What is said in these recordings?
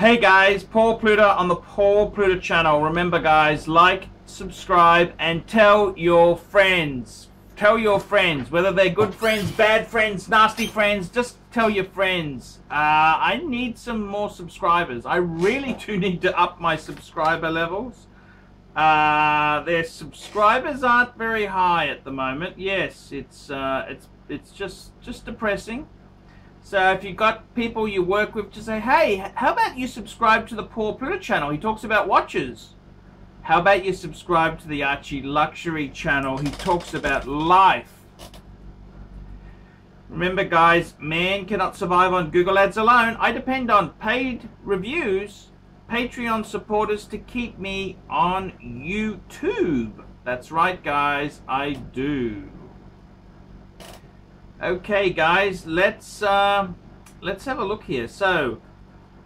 Hey guys, Paul Pluta on the Paul Pluta channel. Remember guys, like, subscribe, and tell your friends. Tell your friends, whether they're good friends, bad friends, nasty friends, just tell your friends. I need some more subscribers. I really do need to up my subscriber levels. Their subscribers aren't very high at the moment. Yes, it's just depressing. So if you've got people you work with, just say, hey, how about you subscribe to the Paul Pluta channel? He talks about watches. How about you subscribe to the Archie Luxury channel? He talks about life. Remember guys, man cannot survive on Google ads alone. I depend on paid reviews, Patreon supporters to keep me on YouTube. That's right guys, I do. Okay guys, let's have a look here. So,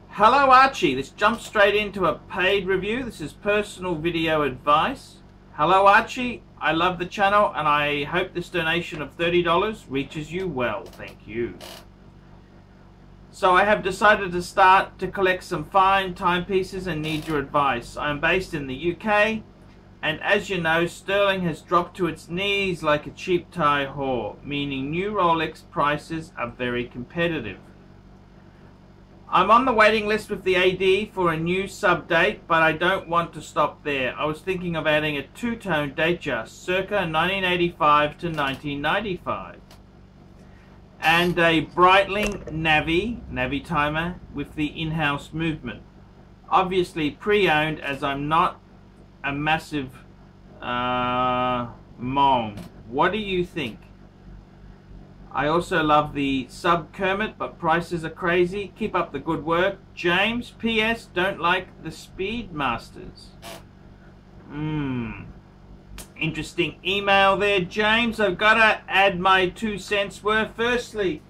hello Archie. Let's jump straight into a paid review. This is personal video advice. Hello Archie, I love the channel and I hope this donation of $30 reaches you well. Thank you. So I have decided to start to collect some fine timepieces and need your advice. I am based in the UK. And as you know, sterling has dropped to its knees like a cheap Thai whore, meaning new Rolex prices are very competitive. I'm on the waiting list with the AD for a new sub date, but I don't want to stop there. I was thinking of adding a two-tone DateJust, circa 1985 to 1995. And a Breitling Navi timer with the in-house movement. Obviously pre-owned, as I'm not a massive mong. What do you think? I also love the sub Kermit, but prices are crazy. Keep up the good work. James, PS, don't like the Speedmasters. Interesting email there, James. I've got to add my 2 cents worth. Firstly,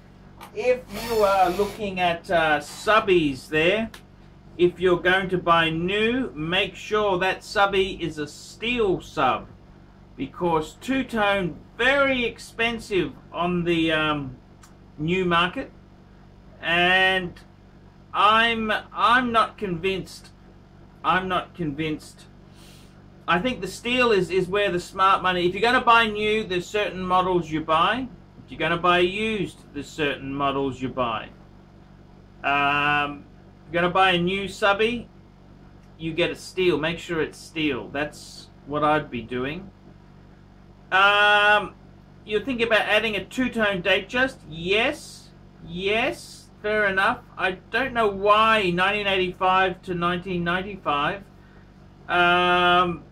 if you are looking at subbies there, if you're going to buy new, make sure that subby is a steel sub, because two-tone very expensive on the new market, and I'm not convinced. I'm not convinced. I think the steel is where the smart money. If you're going to buy new, there's certain models you buy. If you're going to buy used, there's certain models you buy. You're going to buy a new subby, you get a steel. Make sure it's steel. That's what I'd be doing. You're thinking about adding a two-tone DateJust? Yes. Yes, fair enough. I don't know why 1985 to 1995.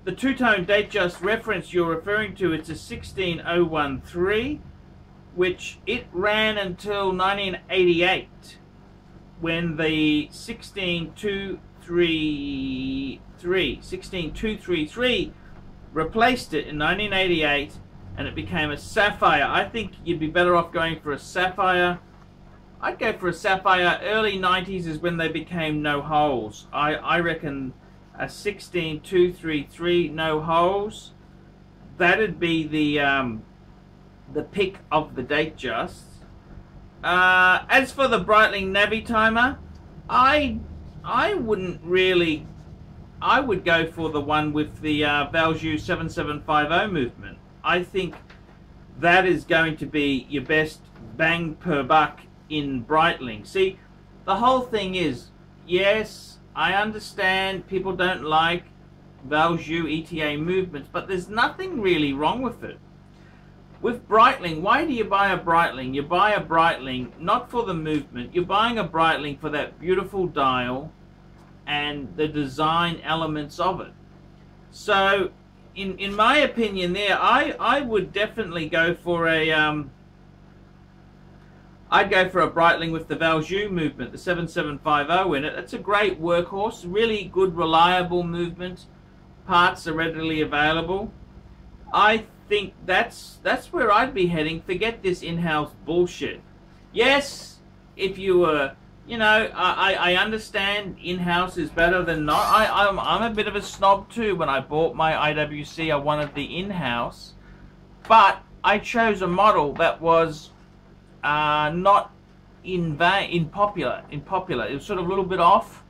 The two-tone DateJust reference you're referring to, it's a 16013, which it ran until 1988. When the 16233 replaced it in 1988 and it became a sapphire. I think you'd be better off going for a sapphire. I'd go for a sapphire. Early 90s is when they became no holes. I reckon a 16233 no holes, that'd be the pick of the DateJust. As for the Breitling Navi timer, I wouldn't really. I would go for the one with the Valjoux 7750 movement. I think that is going to be your best bang per buck in Breitling. See, the whole thing is, yes, I understand people don't like Valjoux ETA movements, but there's nothing really wrong with it. With Breitling, why do you buy a Breitling? You buy a Breitling not for the movement. You're buying a Breitling for that beautiful dial and the design elements of it. So, in my opinion there, I would definitely go for a I'd go for a Breitling with the Valjoux movement, the 7750 in it. It's a great workhorse, really good, reliable movement. Parts are readily available. I think that's where I'd be heading. Forget this in-house bullshit. Yes, if you were, you know, I understand in-house is better than not. I'm a bit of a snob too. When I bought my IWC, I wanted the in-house, but I chose a model that was not in popular. It was sort of a little bit off.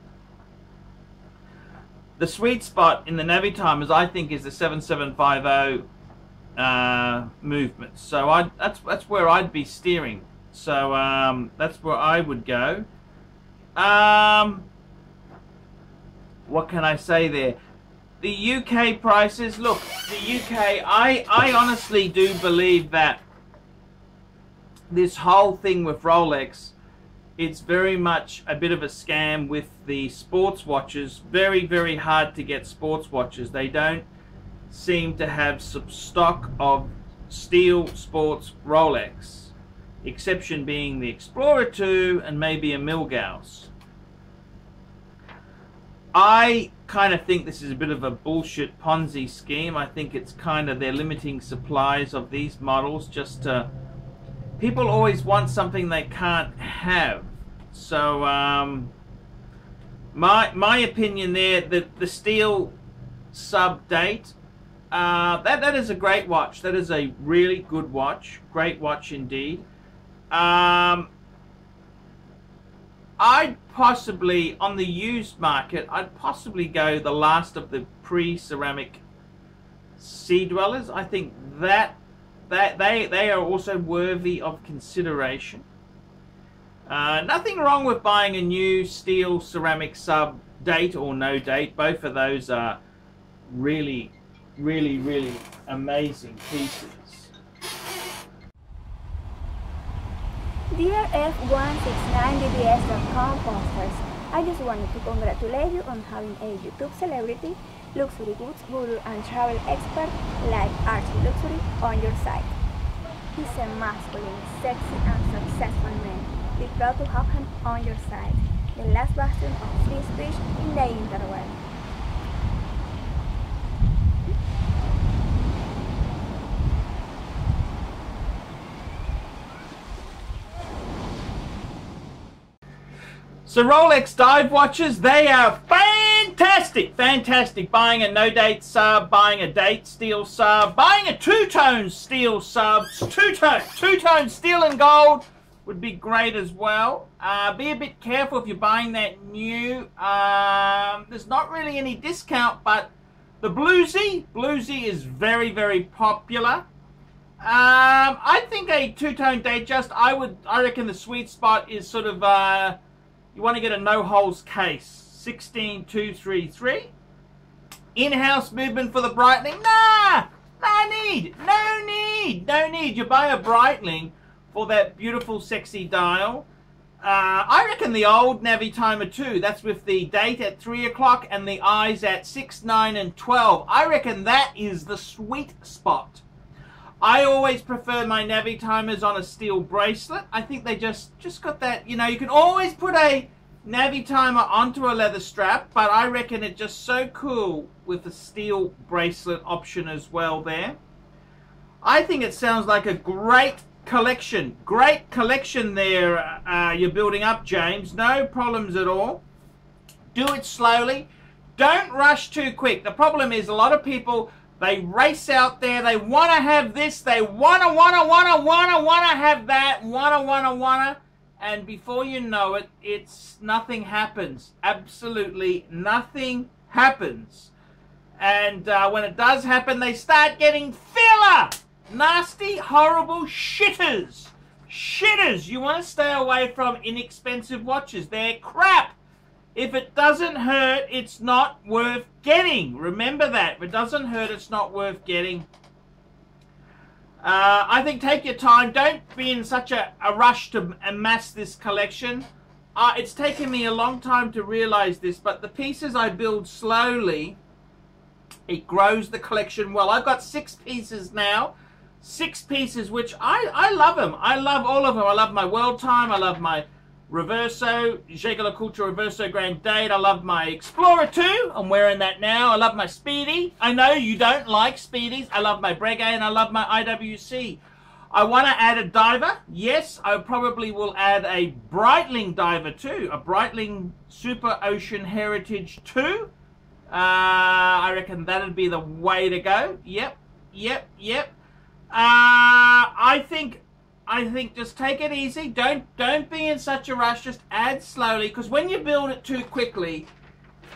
The sweet spot in the Navitimers, I think, is the 7750 movement. So that's where I'd be steering. So that's where I would go. What can I say there? The UK prices, look, the UK, I honestly do believe that this whole thing with Rolex, it's very much a bit of a scam with the sports watches. Very, very hard to get sports watches. They don't seem to have some stock of steel sports Rolex. Exception being the Explorer 2 and maybe a Milgauss. I kind of think this is a bit of a bullshit Ponzi scheme. I think it's kind of they're limiting supplies of these models just to... People always want something they can't have. So my opinion there, the steel sub date, that is a great watch. That is a really good watch. Great watch indeed. I'd possibly, on the used market, I'd possibly go the last of the pre-ceramic Sea Dwellers. I think that they are also worthy of consideration. Nothing wrong with buying a new steel ceramic sub, date or no date. Both of those are really, really, really amazing pieces. Dear F169DBS.com posters, I just wanted to congratulate you on having a YouTube celebrity, luxury goods guru and travel expert like Archie Luxury on your site. He's a masculine, sexy and successful man. Be proud to have him on your side. The last bastion of free speech in the interweb. So Rolex dive watches, they are fantastic, fantastic. Buying a no-date sub, buying a date steel sub, buying a two-tone steel sub, two-tone steel and gold would be great as well. Be a bit careful if you're buying that new. There's not really any discount, but the Bluesy is very, very popular. I think a two-tone DateJust, I reckon the sweet spot is sort of... you want to get a no-holes case, 16233. In-house movement for the Breitling? Nah! No need. You buy a Breitling for that beautiful, sexy dial. I reckon the old Navitimer too. That's with the date at 3 o'clock and the eyes at 6, 9, and 12. I reckon that is the sweet spot. I always prefer my Navitimers on a steel bracelet. I think they just got that, you know, you can always put a Navitimer onto a leather strap, but I reckon it's just so cool with the steel bracelet option as well there. I think it sounds like a great collection there you're building up, James. No problems at all. Do it slowly. Don't rush too quick. The problem is a lot of people, they race out there, they want to have this, they wanna have that, wanna, and before you know it, nothing happens. Absolutely nothing happens. And when it does happen, they start getting filler. Nasty, horrible shitters. You want to stay away from inexpensive watches. They're crap. If it doesn't hurt, it's not worth getting. Remember that. If it doesn't hurt, it's not worth getting. I think take your time. Don't be in such a rush to amass this collection. It's taken me a long time to realize this, but the pieces I build slowly, it grows the collection well. I've got 6 pieces now. 6 pieces, which I love them. I love all of them. I love my World Time. I love my Reverso, Jaeger LeCoultre Reverso Grand Date. I love my Explorer 2. I'm wearing that now. I love my Speedy. I know you don't like Speedies. I love my Breguet and I love my IWC. I want to add a diver. Yes, I probably will add a Breitling diver too. A Breitling Super Ocean Heritage 2. I reckon that'd be the way to go. Yep. I think just take it easy. Don't be in such a rush. Just add slowly, because when you build it too quickly,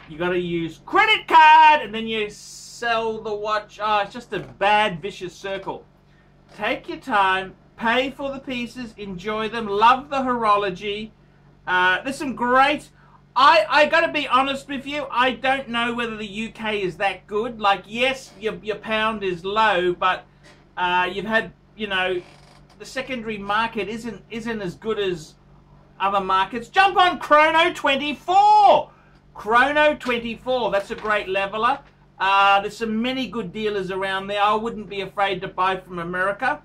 You got to use credit card, and then you sell the watch. Oh, it's just a bad, vicious circle. Take your time, pay for the pieces, enjoy them, love the horology. There's some great... I got to be honest with you, I don't know whether the UK is that good. Like, yes, your pound is low, but you've had, you know, the secondary market isn't as good as other markets. Jump on Chrono24! Chrono24, that's a great leveler. There's some many good dealers around there. I wouldn't be afraid to buy from America.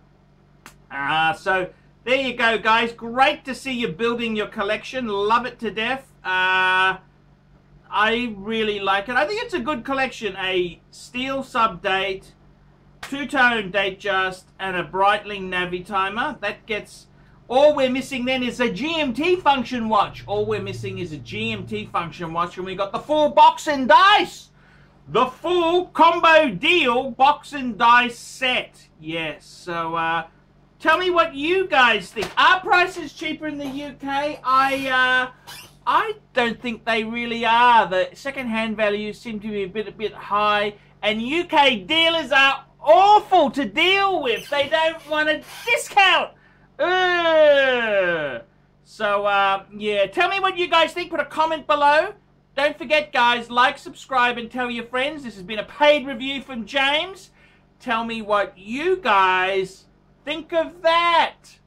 So there you go, guys. Great to see you building your collection. Love it to death. I really like it. I think it's a good collection. A steel sub-date, two-tone DateJust, and a Breitling Navi timer. That gets... All we're missing then is a GMT function watch. All we're missing is a GMT function watch, and we got the full box and dice. The full combo deal box and dice set. Yes, so tell me what you guys think. Are prices cheaper in the UK? I don't think they really are. The second-hand values seem to be a bit high, and UK dealers are awful to deal with. They don't want a discount. So, yeah, tell me what you guys think. Put a comment below. Don't forget, guys, like, subscribe, and tell your friends. This has been a paid review from James. Tell me what you guys think of that.